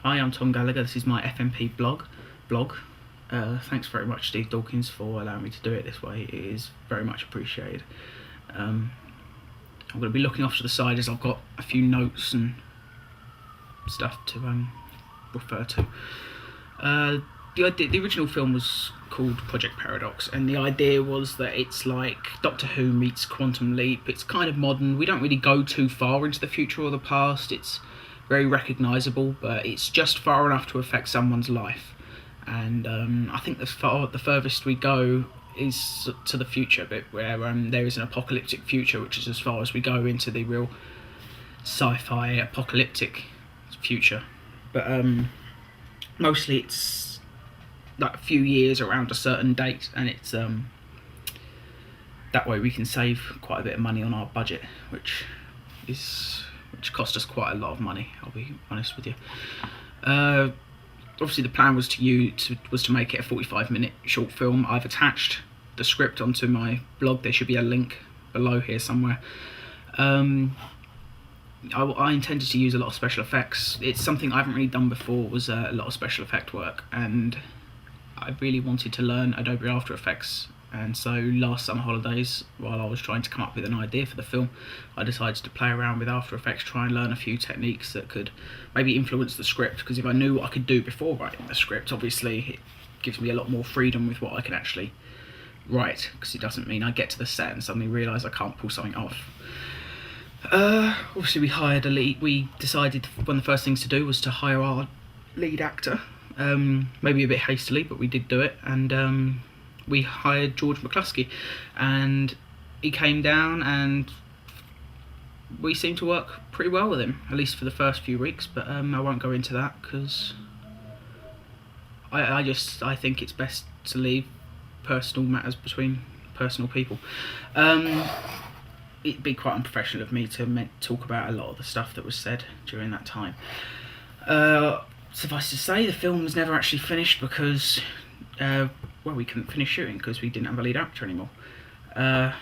Hi, I'm Tom Gallagher. This is my FMP blog. Thanks very much, Steve Dawkins, for allowing me to do it this way. It is very much appreciated. I'm going to be looking off to the side as I've got a few notes and stuff to refer to. The original film was called Project Paradox, and the idea was that it's like Doctor Who meets Quantum Leap. It's kind of modern. We don't really go too far into the future or the past. It's very recognisable, but it's just far enough to affect someone's life. And I think the furthest we go is to the future bit, where there is an apocalyptic future, which is as far as we go into the real sci-fi apocalyptic future. But mostly it's like a few years around a certain date, and it's that way we can save quite a bit of money on our budget, which cost us quite a lot of money, I'll be honest with you. Obviously the plan was to make it a 45-minute short film. I've attached the script onto my blog. There should be a link below here somewhere. I intended to use a lot of special effects. It's something I haven't really done before, was a lot of special effect work, and I really wanted to learn Adobe After Effects. And so last summer holidays, while I was trying to come up with an idea for the film, I decided to play around with After Effects, try and learn a few techniques that could maybe influence the script, because if I knew what I could do before writing the script, obviously it gives me a lot more freedom with what I can actually write, because it doesn't mean I get to the set and suddenly realise I can't pull something off. Obviously we hired a lead. We decided one of the first things to do was to hire our lead actor, maybe a bit hastily, but we did do it. And we hired George McCluskey, and he came down, and we seemed to work pretty well with him, at least for the first few weeks. But I won't go into that, because I think it's best to leave personal matters between personal people. It'd be quite unprofessional of me to talk about a lot of the stuff that was said during that time. Suffice to say, the film was never actually finished because we couldn't finish shooting because we didn't have a lead actor anymore. A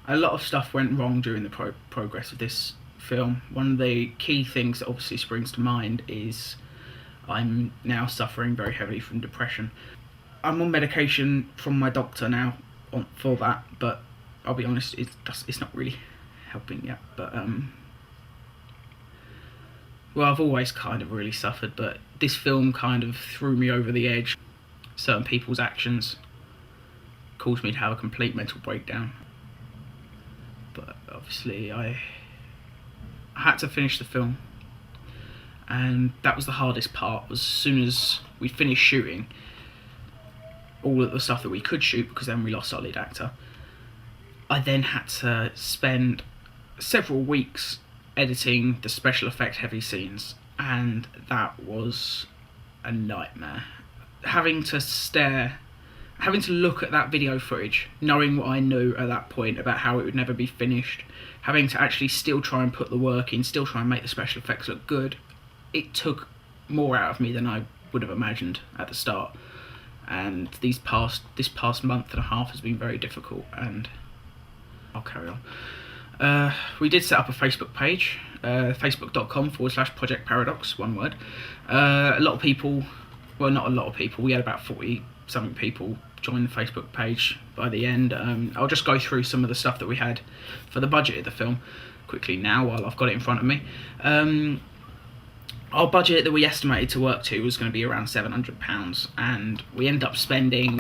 lot of stuff went wrong during the progress of this film. One of the key things that obviously springs to mind is I'm now suffering very heavily from depression. I'm on medication from my doctor now for that, but I'll be honest, it's not really helping yet. But well, I've always kind of really suffered, but this film kind of threw me over the edge. Certain people's actions caused me to have a complete mental breakdown. But obviously I had to finish the film, and that was the hardest part. Was as soon as we finished shooting all of the stuff that we could shoot, because then we lost our lead actor, I then had to spend several weeks editing the special effect heavy scenes, and that was a nightmare. Having to look at that video footage, knowing what I knew at that point about how it would never be finished, having to actually still try and put the work in, still try and make the special effects look good, it took more out of me than I would have imagined at the start. And this past month and a half has been very difficult, and I'll carry on. We did set up a Facebook page, facebook.com/Project Paradox, one word. A lot of people, well, not a lot of people, we had about 40-something people join the Facebook page by the end. I'll just go through some of the stuff that we had for the budget of the film quickly now while I've got it in front of me. Our budget that we estimated to work to was going to be around £700, and we ended up spending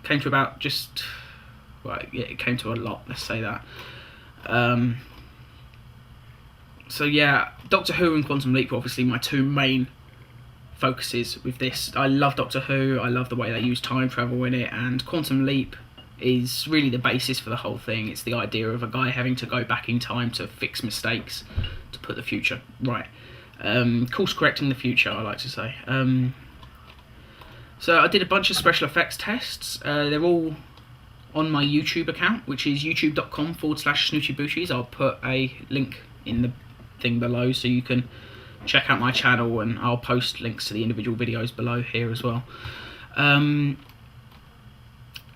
came to about it came to a lot, let's say that. So yeah, Doctor Who and Quantum Leap were obviously my two main focuses with this. I love Doctor Who, I love the way they use time travel in it, and Quantum Leap is really the basis for the whole thing. It's the idea of a guy having to go back in time to fix mistakes, to put the future right. Course correcting the future, I like to say. So I did a bunch of special effects tests. They're all on my YouTube account, which is youtube.com/SnootyBoochies. I'll put a link in the thing below, so you can check out my channel, and I'll post links to the individual videos below here as well.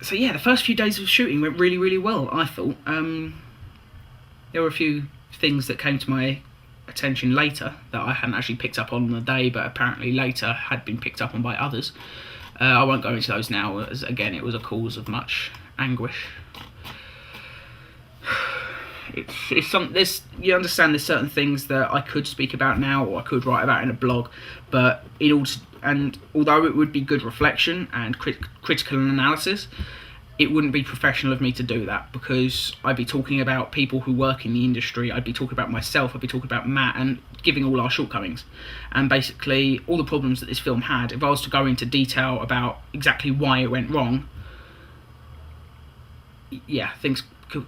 So yeah, the first few days of shooting went really, really well, I thought. There were a few things that came to my attention later that I hadn't actually picked up on the day, but apparently later had been picked up on by others. I won't go into those now, as again, it was a cause of much anguish. You understand there's certain things that I could speak about now, or I could write about in a blog, but although it would be good reflection and critical analysis, it wouldn't be professional of me to do that, because I'd be talking about people who work in the industry, I'd be talking about myself, I'd be talking about Matt, and giving all our shortcommings, and basically all the problems that this film had. If I was to go into detail about exactly why it went wrong, yeah, it could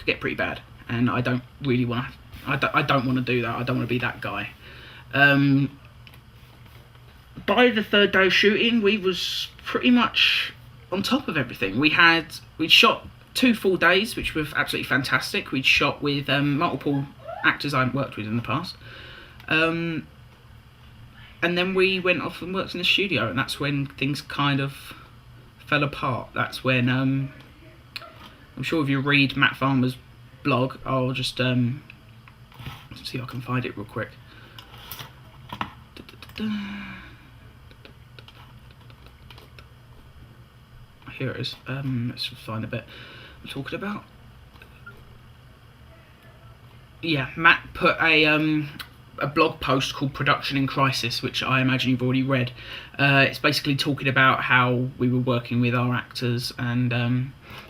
get pretty bad, and I don't really want to. I don't want to do that. I don't want to be that guy. By the third day of shooting, we was pretty much on top of everything. We'd shot 2 full days, which were absolutely fantastic. We'd shot with multiple actors I hadn't worked with in the past, and then we went off and worked in the studio, and that's when things kind of fell apart. That's when I'm sure if you read Matt Farmer's blog, I'll just see if I can find it real quick. Here it is. Let's find the bit I'm talking about. Yeah, Matt put a blog post called Production in Crisis, which I imagine you've already read. It's basically talking about how we were working with our actors, and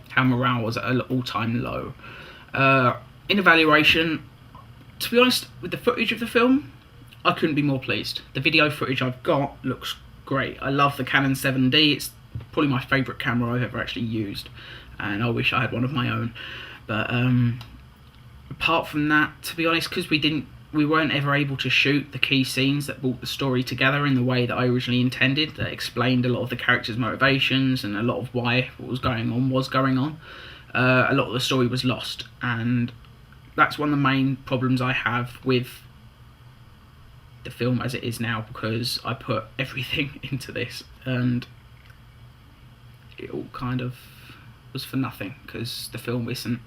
how morale was at an all-time low. In evaluation, to be honest, with the footage of the film, I couldn't be more pleased. The video footage I've got looks great. I love the Canon 7D. It's probably my favourite camera I've ever actually used, and I wish I had one of my own. But apart from that, to be honest, because we weren't ever able to shoot the key scenes that brought the story together in the way that I originally intended, that explained a lot of the characters' motivations and a lot of why what was going on. A lot of the story was lost, and that's one of the main problems I have with the film as it is now, because I put everything into this, and it all kind of was for nothing, because the film isn't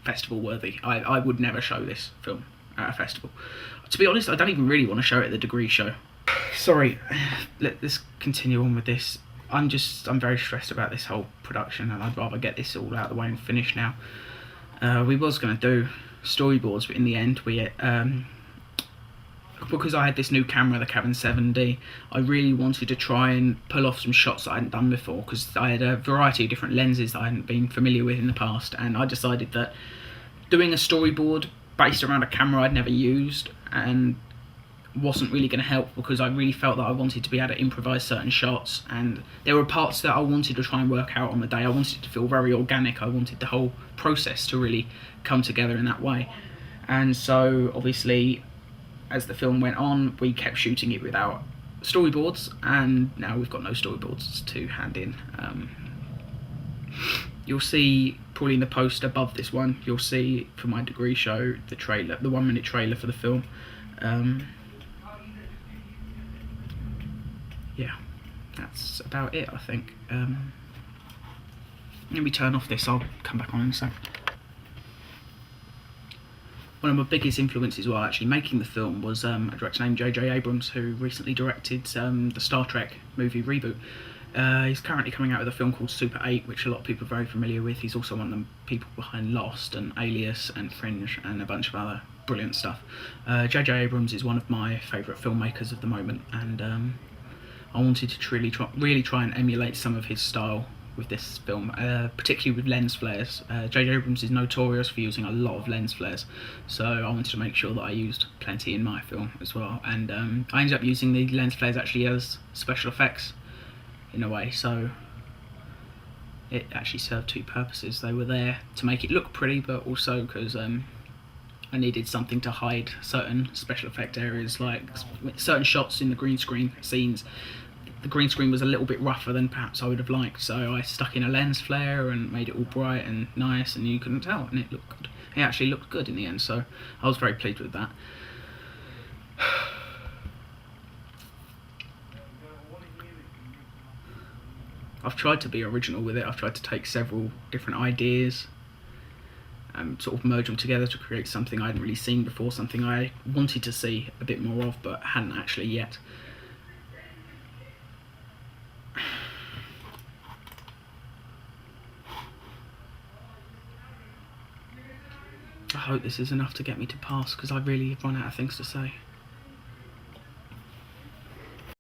festival worthy. I would never show this film at a festival. To be honest, I don't even really want to show it at the Degree show. Sorry, let's continue on with this. I'm very stressed about this whole production, and I'd rather get this all out of the way and finish now. We was going to do storyboards, but in the end, because I had this new camera, the Canon 7D, I really wanted to try and pull off some shots that I hadn't done before, because I had a variety of different lenses that I hadn't been familiar with in the past, and I decided that doing a storyboard based around a camera I'd never used and wasn't really going to help, because I really felt that I wanted to be able to improvise certain shots, and there were parts that I wanted to try and work out on the day. I wanted it to feel very organic. I wanted the whole process to really come together in that way. And so obviously, as the film went on, we kept shooting it without storyboards, and now we've got no storyboards to hand in. You'll see probably in the post above this one, you'll see for my Degree show the trailer, the 1-minute trailer for the film. Yeah, that's about it, I think. Let me turn off this, I'll come back on in a sec. One of my biggest influences while actually making the film was a director named J.J. Abrams, who recently directed the Star Trek movie reboot. He's currently coming out with a film called Super 8, which a lot of people are very familiar with. He's also one of the people behind Lost and Alias and Fringe and a bunch of other brilliant stuff. J.J. Abrams is one of my favourite filmmakers of the moment, and I wanted to really try and emulate some of his style with this film, particularly with lens flares. J.J. Abrams is notorious for using a lot of lens flares, so I wanted to make sure that I used plenty in my film as well, and I ended up using the lens flares actually as special effects in a way, so it actually served 2 purposes. They were there to make it look pretty, but also because I needed something to hide certain special effect areas, like certain shots in the green screen scenes. The green screen was a little bit rougher than perhaps I would have liked, so I stuck in a lens flare and made it all bright and nice, and you couldn't tell, and it looked good. It actually looked good in the end, so I was very pleased with that. I've tried to be original with it. I've tried to take several different ideas and sort of merge them together to create something I hadn't really seen before, something I wanted to see a bit more of but hadn't actually yet. I hope this is enough to get me to pass, because I really run out of things to say.